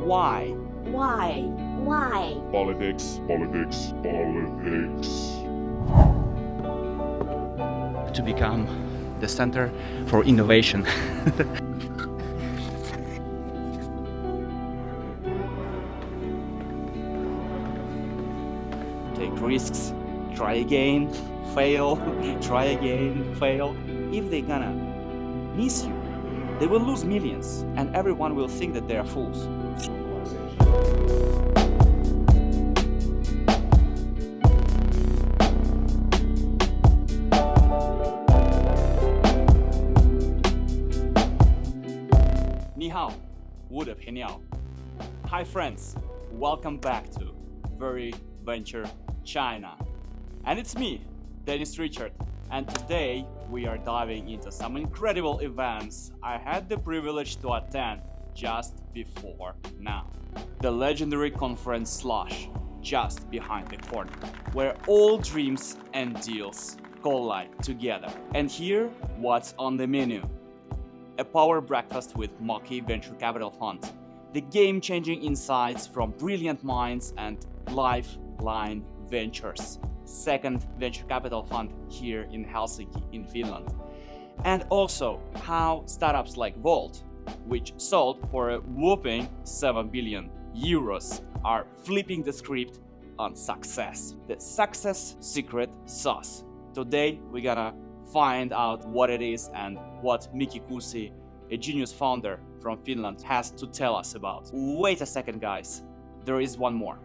Why? Why? Why? Politics, politics, politics. To become the center for innovation. Take risks, try again, fail, try again, fail. If they're gonna miss you, they will lose millions and everyone will think that they are fools. Ni hao, wood of Heniao. Hi friends, welcome back to Very Venture China. And it's me, Dennis Richard. And today we are diving into some incredible events I had the privilege to attend just before now. The legendary conference Slush, just behind the corner, where all dreams and deals collide together. And here, what's on the menu? A power breakfast with MÄKI Venture Capital Fund, the game-changing insights from brilliant minds and Lifeline Ventures, second venture capital fund here in Helsinki in Finland. And also how startups like Wolt, which sold for a whopping 7 billion euros, are flipping the script on success. The success secret sauce. Today we're gonna find out what it is and what MÄKI VC, a genius founder from Finland, has to tell us about. Wait a second guys, there is one more.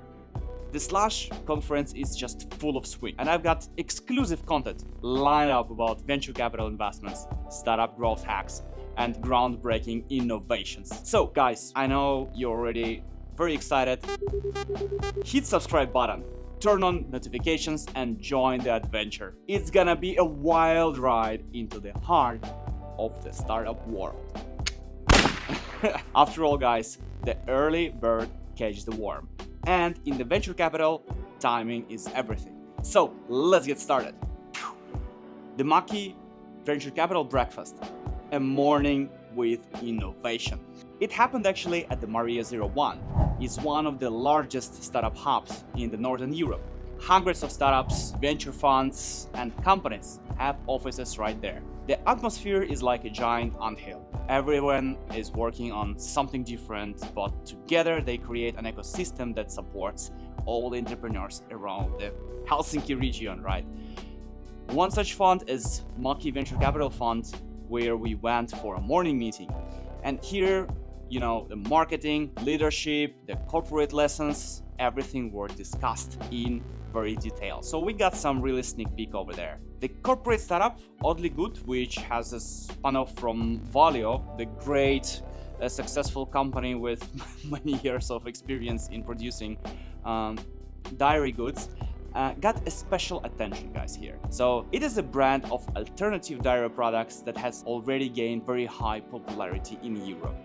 The Slush conference is just full of swing, and I've got exclusive content lined up about venture capital investments, startup growth hacks, and groundbreaking innovations. So guys, I know you're already very excited. Hit subscribe button, turn on notifications, and join the adventure. It's gonna be a wild ride into the heart of the startup world. After all guys, the early bird catches the worm. And in the venture capital, timing is everything. So let's get started. The MÄKI Venture Capital Breakfast, a morning with innovation. It happened actually at the Maria 01. It's one of the largest startup hubs in the Northern Europe. Hundreds of startups, venture funds, and companies have offices right there. The atmosphere is like a giant anthill. Everyone is working on something different, but together they create an ecosystem that supports all the entrepreneurs around the Helsinki region, right? One such fund is MÄKI Venture Capital Fund, where we went for a morning meeting. And here, you know, the marketing, leadership, the corporate lessons, everything were discussed in very detail. So we got some really sneak peek over there. The corporate startup, Oddly Good, which has a spin-off from Valio, the great successful company with many years of experience in producing dairy goods, got a special attention guys here. So it is a brand of alternative dairy products that has already gained very high popularity in Europe.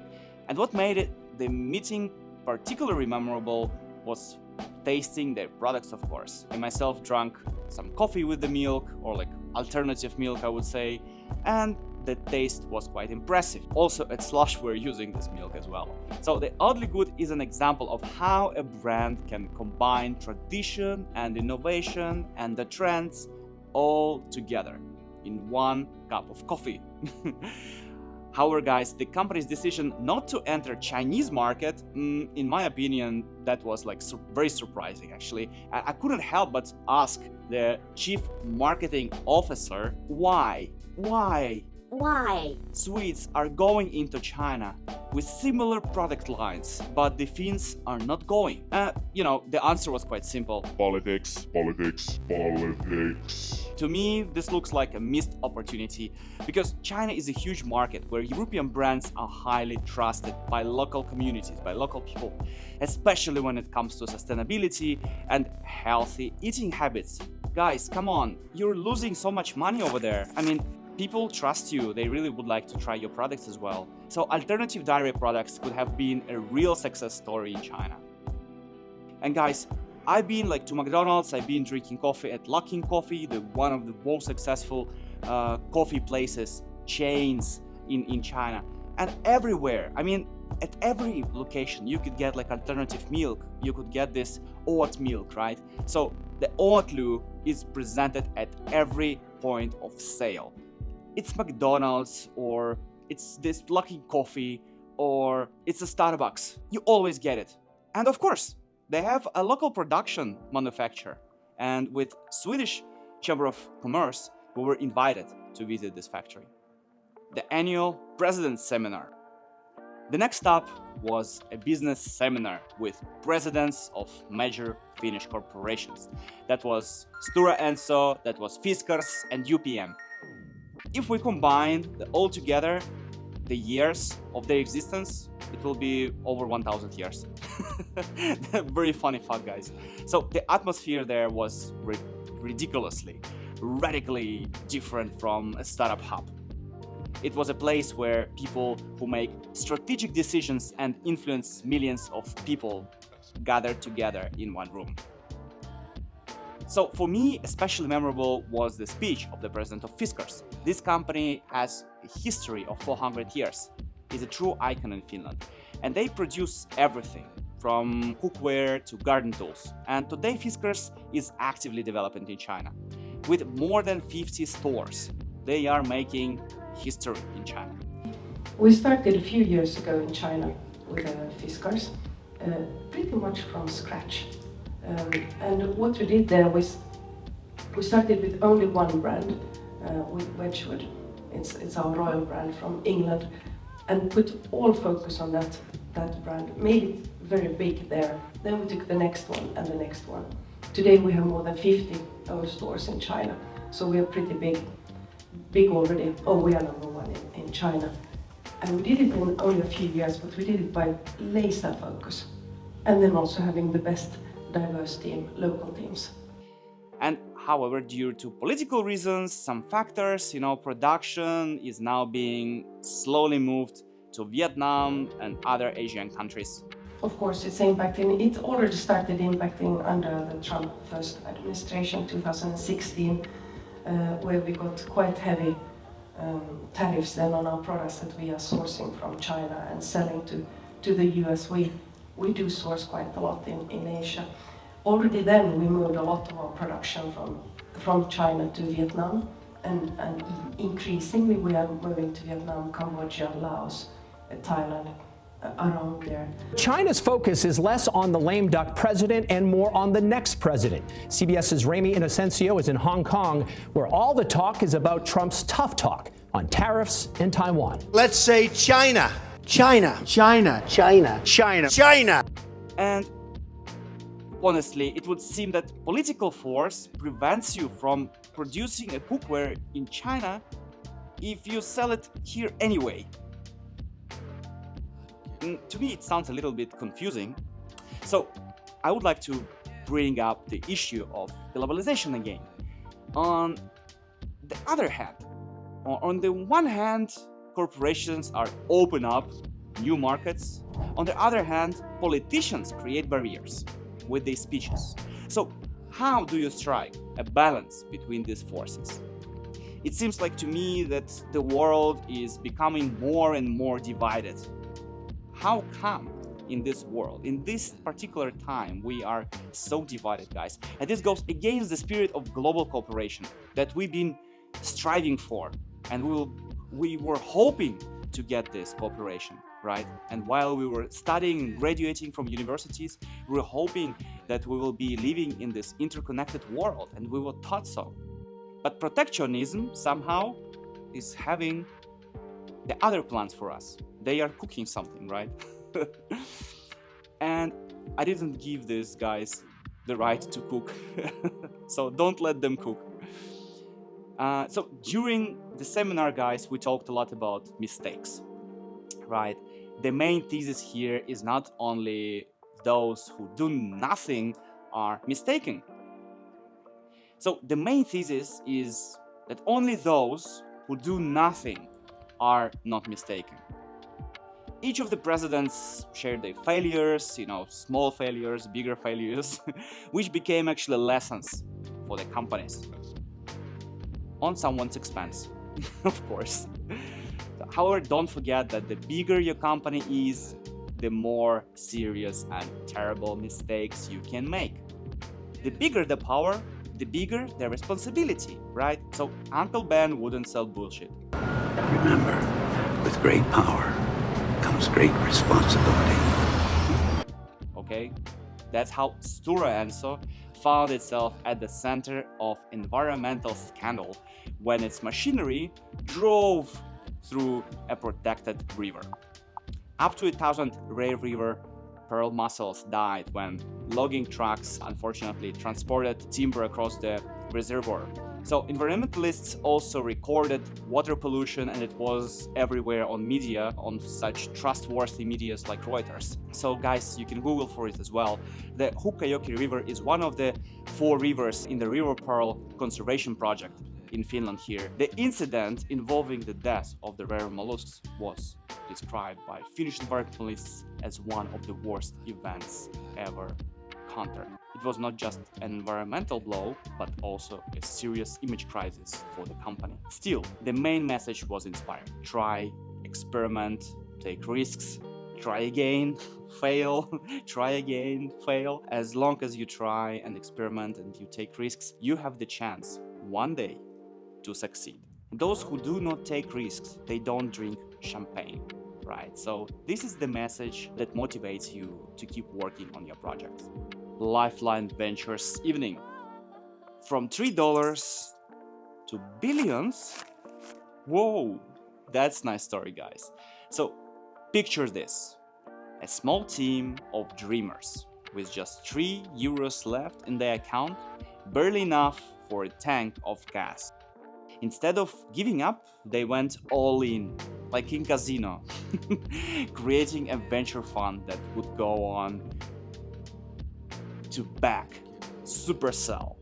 And what made the meeting particularly memorable was tasting the products, of course. I myself drank some coffee with the milk, or like alternative milk I would say, and the taste was quite impressive. Also at Slush we're using this milk as well. So the Oddly Good is an example of how a brand can combine tradition and innovation and the trends all together in one cup of coffee. However guys, the company's decision not to enter Chinese market, in my opinion, that was like very surprising actually. I couldn't help but ask the chief marketing officer, why? Why? Swedes are going into China with similar product lines, but the Finns are not going. You know, the answer was quite simple. Politics, politics, politics. To me, this looks like a missed opportunity because China is a huge market where European brands are highly trusted by local communities, by local people, especially when it comes to sustainability and healthy eating habits. Guys, come on, you're losing so much money over there. I mean, people trust you, they really would like to try your products as well. So alternative dairy products could have been a real success story in China. And guys, I've been like to McDonald's, I've been drinking coffee at Luckin Coffee, one of the most successful coffee places, chains in China. And everywhere, I mean, at every location you could get like alternative milk. You could get this oat milk, right? So the Oatlu is presented at every point of sale. It's McDonald's, or it's this Lucky Coffee, or it's a Starbucks. You always get it. And of course, they have a local production manufacturer. And with Swedish Chamber of Commerce, we were invited to visit this factory. The annual President's Seminar. The next stop was a business seminar with presidents of major Finnish corporations. That was Stora Enso, that was Fiskars and UPM. If we combine all together, the years of their existence, it will be over 1,000 years. Very funny fact, guys. So the atmosphere there was ridiculously, radically different from a startup hub. It was a place where people who make strategic decisions and influence millions of people gathered together in one room. So for me, especially memorable was the speech of the president of Fiskars. This company has a history of 400 years. It's a true icon in Finland. And they produce everything from cookware to garden tools. And today Fiskars is actively developing in China. With more than 50 stores, they are making history in China. We started a few years ago in China with Fiskars, pretty much from scratch. And what we did there was we started with only one brand, with Wedgwood. It's our royal brand from England, and put all focus on that brand, made it very big there. Then we took the next one and the next one. Today we have more than 50 own stores in China, so we are pretty big already. Oh, we are number one in China. And we did it in only a few years, but we did it by laser focus. And then also having the best diverse team, local teams. And however, due to political reasons, some factors, production is now being slowly moved to Vietnam and other Asian countries. Of course, it's impacting. It already started impacting under the Trump first administration, 2016, where we got quite heavy tariffs then on our products that we are sourcing from China and selling to the US. We do source quite a lot in Asia. Already then we moved a lot of our production from China to Vietnam, and increasingly we are moving to Vietnam, Cambodia, Laos, Thailand, around there. China's focus is less on the lame duck president and more on the next president. CBS's Ramy Inocencio is in Hong Kong, where all the talk is about Trump's tough talk on tariffs and Taiwan. Let's say China. China. China. China. China. China. And honestly, it would seem that political force prevents you from producing a cookware in China if you sell it here anyway. To me, it sounds a little bit confusing. So I would like to bring up the issue of globalization again. On the other hand, on the one hand, corporations are open up new markets. On the other hand, politicians create barriers with their speeches. So how do you strike a balance between these forces? It seems like to me that the world is becoming more and more divided. How come in this world, in this particular time, we are so divided, guys? And this goes against the spirit of global cooperation that we've been striving for, and we were hoping to get this cooperation, right? And while we were studying, graduating from universities, we were hoping that we will be living in this interconnected world, and we were taught so. But protectionism somehow is having the other plans for us. They are cooking something, right? And I didn't give these guys the right to cook. So don't let them cook. So during the seminar, guys, we talked a lot about mistakes, right? The main thesis here is not only those who do nothing are mistaken. So the main thesis is that only those who do nothing are not mistaken. Each of the presidents shared their failures, small failures, bigger failures, which became actually lessons for the companies. On someone's expense, of course. So However, don't forget that the bigger your company is, the more serious and terrible mistakes you can make. The bigger the power, the bigger the responsibility, right? So Uncle Ben wouldn't sell bullshit. Remember, with great power comes great responsibility. Okay? That's how Stora Enso found itself at the center of environmental scandal when its machinery drove through a protected river. Up to 1,000 rare river pearl mussels died when logging trucks unfortunately transported timber across the reservoir. So environmentalists also recorded water pollution, and it was everywhere on media, on such trustworthy medias like Reuters. So guys, you can Google for it as well. The Hukkajoki River is one of the 4 rivers in the River Pearl Conservation Project in Finland here. The incident involving the death of the rare mollusks was described by Finnish environmentalists as one of the worst events ever encountered. It was not just an environmental blow, but also a serious image crisis for the company. Still, the main message was inspiring. Try, experiment, take risks, try again, fail, try again, fail. As long as you try and experiment and you take risks, you have the chance one day to succeed. Those who do not take risks, they don't drink champagne, right? So this is the message that motivates you to keep working on your projects. Lifeline Ventures evening. From $3 to billions? Whoa, that's a nice story, guys. So picture this. A small team of dreamers with just €3 left in their account, barely enough for a tank of gas. Instead of giving up, they went all in, like in casino, creating a venture fund that would go on to back Supercell,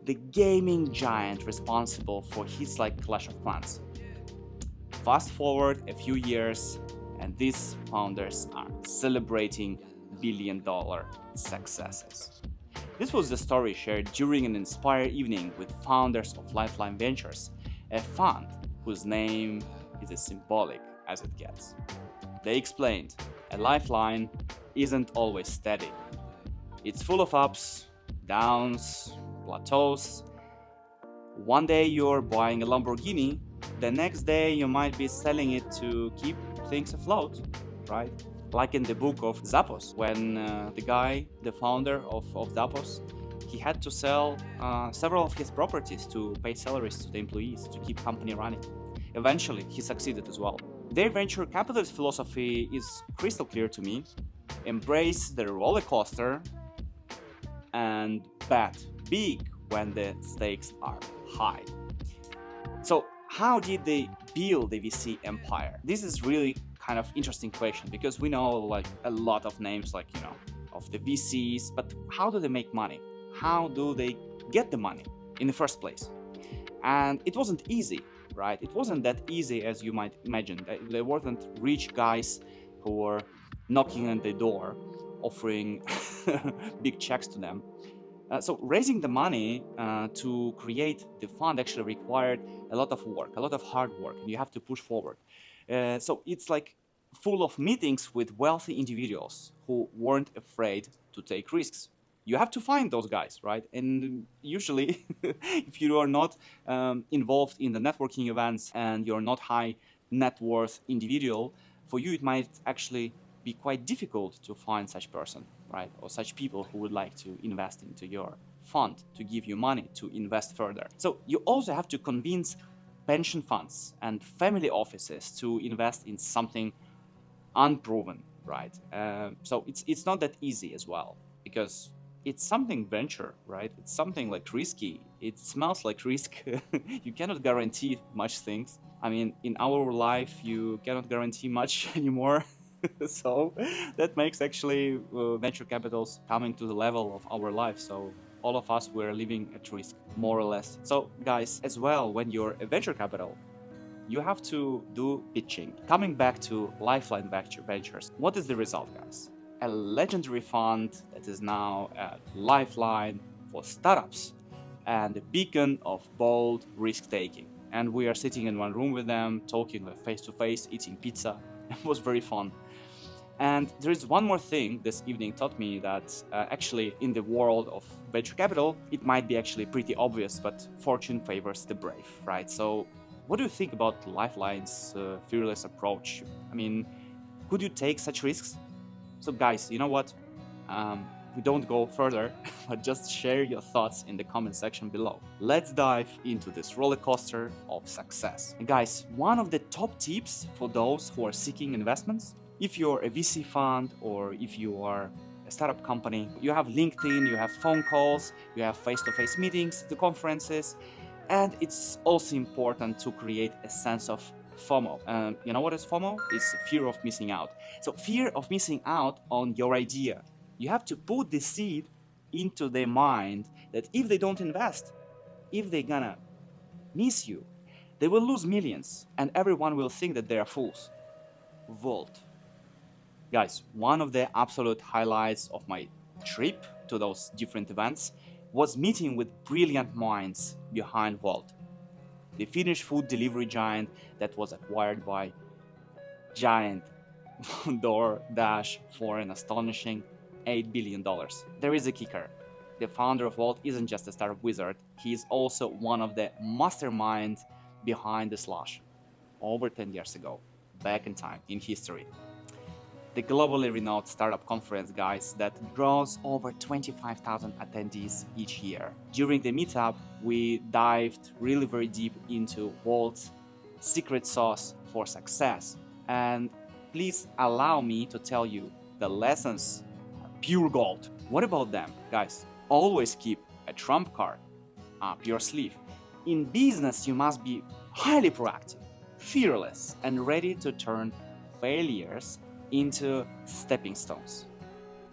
the gaming giant responsible for hits like Clash of Clans. Fast forward a few years, and these founders are celebrating billion-dollar successes. This was the story shared during an Inspire evening with founders of Lifeline Ventures, a fund whose name is as symbolic as it gets. They explained, a lifeline isn't always steady. It's full of ups, downs, plateaus. One day you're buying a Lamborghini, the next day you might be selling it to keep things afloat, right? Like in the book of Zappos, when the founder of Zappos, he had to sell several of his properties to pay salaries to the employees to keep company running. Eventually, he succeeded as well. Their venture capitalist philosophy is crystal clear to me. Embrace the roller coaster and bet big when the stakes are high. So how did they build the VC empire? This is really kind of interesting question, because we know like a lot of names like, of the VCs, but how do they make money? How do they get the money in the first place? And it wasn't easy, right? It wasn't that easy as you might imagine. There weren't rich guys who were knocking on the door, offering big checks to them. So raising the money to create the fund actually required a lot of work, a lot of hard work, and you have to push forward. So it's like full of meetings with wealthy individuals who weren't afraid to take risks. You have to find those guys, right? And usually, if you are not involved in the networking events and you're not high net worth individual, for you it might actually be quite difficult to find such person, right? Or such people who would like to invest into your fund, to give you money to invest further. So you also have to convince pension funds and family offices to invest in something unproven, right? So it's not that easy as well, because it's something venture, right? It's something like risky. It smells like risk. You cannot guarantee much things. I mean, in our life, you cannot guarantee much anymore. So that makes actually venture capitals coming to the level of our life. So all of us were living at risk, more or less. So guys, as well, when you're a venture capital, you have to do pitching. Coming back to Lifeline Ventures, what is the result, guys? A legendary fund that is now a lifeline for startups and a beacon of bold risk-taking. and we are sitting in one room with them, talking face to face, eating pizza. It was very fun. And there is one more thing this evening taught me, that actually in the world of venture capital, it might be actually pretty obvious, but fortune favors the brave, right? So what do you think about Lifeline's fearless approach? I mean, could you take such risks? So guys, you know what? We don't go further, but just share your thoughts in the comment section below. Let's dive into this roller coaster of success. And guys, one of the top tips for those who are seeking investments, if you're a VC fund or if you are a startup company, you have LinkedIn, you have phone calls, you have face-to-face meetings, the conferences, and it's also important to create a sense of FOMO. You know what is FOMO? It's fear of missing out. So fear of missing out on your idea. You have to put the seed into their mind that if they don't invest, if they're gonna miss you, they will lose millions and everyone will think that they are fools. Wolt. Guys, one of the absolute highlights of my trip to those different events was meeting with brilliant minds behind Wolt, the Finnish food delivery giant that was acquired by giant DoorDash for an astonishing $8 billion. There is a kicker. The founder of Wolt isn't just a startup wizard, he is also one of the masterminds behind the Slush, over 10 years ago, back in time, in history. The globally renowned startup conference, guys, that draws over 25,000 attendees each year. During the meetup, we dived really very deep into Wolt's secret sauce for success. And please allow me to tell you, the lessons are pure gold. What about them, guys? Always keep a trump card up your sleeve. In business, you must be highly proactive, fearless, and ready to turn failures into stepping stones.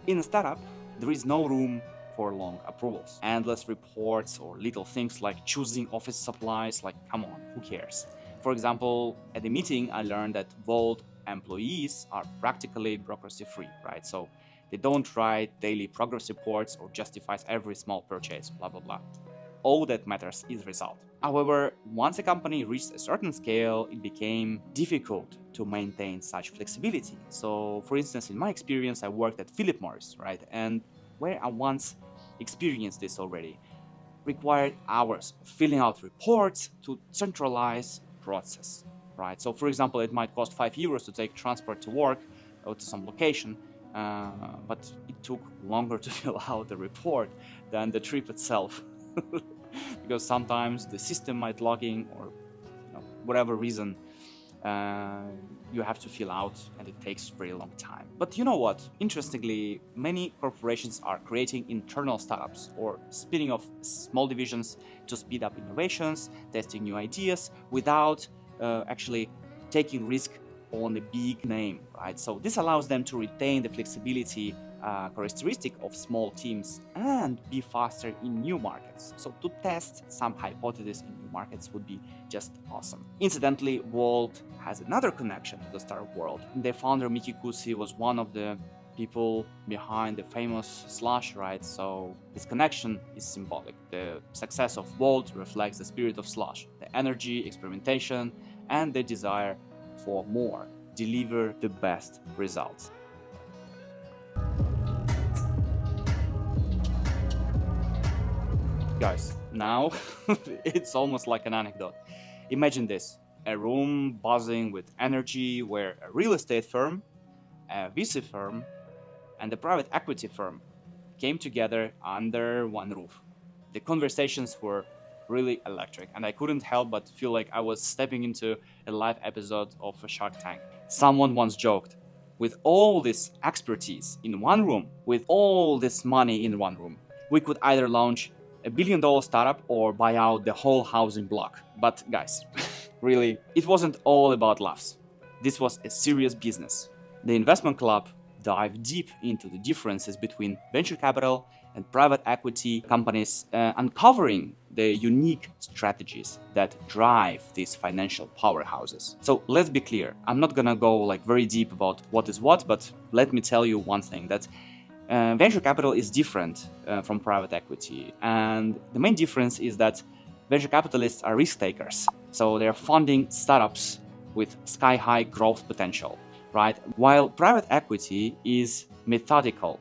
In a startup, there is no room for long approvals, endless reports, or little things like choosing office supplies. Like, come on, who cares? For example, at the meeting, I learned that Wolt employees are practically bureaucracy-free, right? So they don't write daily progress reports or justifies every small purchase, blah, blah, blah. All that matters is the result. However, once a company reached a certain scale, it became difficult to maintain such flexibility. So, for instance, in my experience, I worked at Philip Morris, right? And where I once experienced this already, required hours of filling out reports to centralize process, right? So, for example, it might cost €5 to take transport to work or to some location, but it took longer to fill out the report than the trip itself. Because sometimes the system might log in, or whatever reason, you have to fill out and it takes a very long time. But you know what? Interestingly, many corporations are creating internal startups or spinning off small divisions to speed up innovations, testing new ideas without actually taking risk on a big name, right? So this allows them to retain the flexibility characteristic of small teams and be faster in new markets. So to test some hypotheses in new markets would be just awesome. Incidentally, Wolt has another connection to the startup world. The founder MÄKI VC was one of the people behind the famous Slush, right? So this connection is symbolic. The success of Wolt reflects the spirit of Slush, the energy, experimentation, and the desire for more. Deliver the best results. Guys, now it's almost like an anecdote. Imagine this, a room buzzing with energy where a real estate firm, a VC firm, and a private equity firm came together under one roof. The conversations were really electric, and I couldn't help but feel like I was stepping into a live episode of a Shark Tank. Someone once joked, with all this expertise in one room, with all this money in one room, we could either launch $1 billion startup or buy out the whole housing block. But guys, really, it wasn't all about laughs. This was a serious business. The investment club dived deep into the differences between venture capital and private equity companies, uncovering the unique strategies that drive these financial powerhouses. So let's be clear, I'm not gonna go very deep about what is what, but let me tell you one thing, that venture capital is different from private equity. And the main difference is that venture capitalists are risk takers. So they're funding startups with sky-high growth potential, right? While private equity is methodical.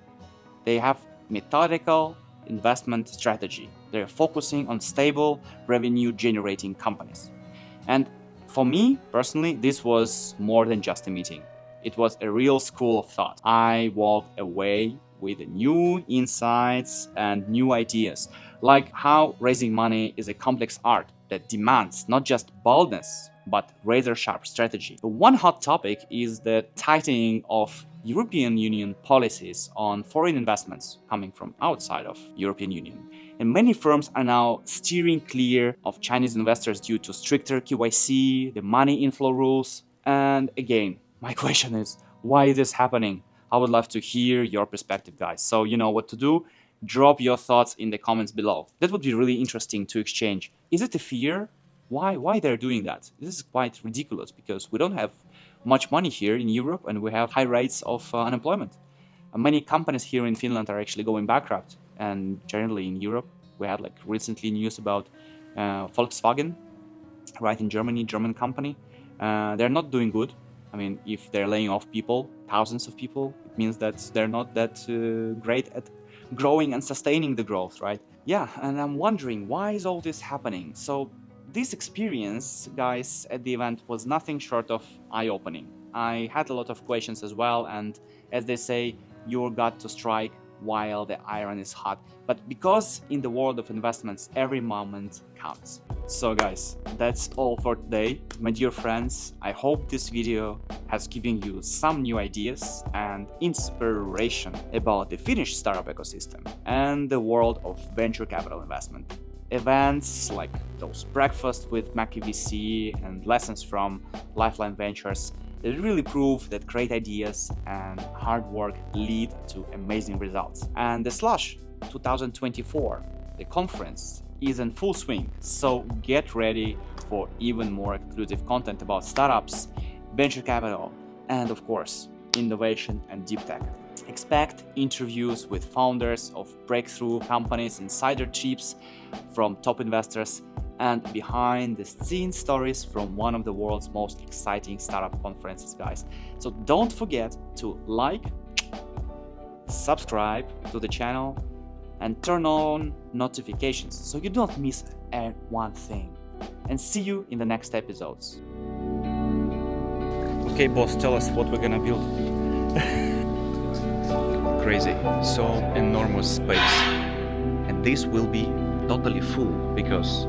They have methodical investment strategy. They're focusing on stable revenue-generating companies. And for me, personally, this was more than just a meeting. It was a real school of thought. I walked away with new insights and new ideas, like how raising money is a complex art that demands not just boldness, but razor-sharp strategy. One hot topic is the tightening of European Union policies on foreign investments coming from outside of European Union. And many firms are now steering clear of Chinese investors due to stricter KYC, the money inflow rules. And again, my question is, why is this happening? I would love to hear your perspective, guys. So you know what to do. Drop your thoughts in the comments below. That would be really interesting to exchange. Is it a fear? Why they're doing that? This is quite ridiculous because we don't have much money here in Europe and we have high rates of unemployment. Many companies here in Finland are actually going bankrupt, and generally in Europe we had like recently news about Volkswagen, right, in Germany, German company. They're not doing good. I mean, if they're laying off people, thousands of people, it means that they're not that great at growing and sustaining the growth, right? Yeah, and I'm wondering, why is all this happening? So this experience, guys, at the event was nothing short of eye-opening. I had a lot of questions as well, and as they say, you got to strike while the iron is hot. But because in the world of investments, every moment counts. So guys, that's all for today. My dear friends, I hope this video has given you some new ideas and inspiration about the Finnish startup ecosystem and the world of venture capital investment. Events like those breakfasts with MÄKI VC and lessons from Lifeline Ventures, they really prove that great ideas and hard work lead to amazing results. And the Slush 2024, the conference, is in full swing, so get ready for even more exclusive content about startups, venture capital, and of course, innovation and deep tech. Expect interviews with founders of breakthrough companies, insider tips from top investors, and behind-the-scenes stories from one of the world's most exciting startup conferences, guys. So don't forget to like, subscribe to the channel, and turn on notifications so you don't miss one thing. And see you in the next episodes. Okay, boss, tell us what we're gonna build. Crazy, so enormous space. And this will be totally full because,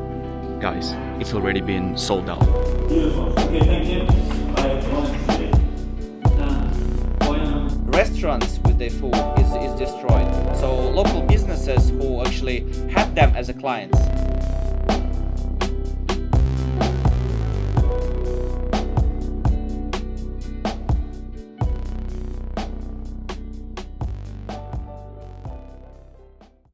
guys, it's already been sold out. Beautiful. Okay, thank you. Restaurants with their food is destroyed. So local businesses who actually had them as a clients,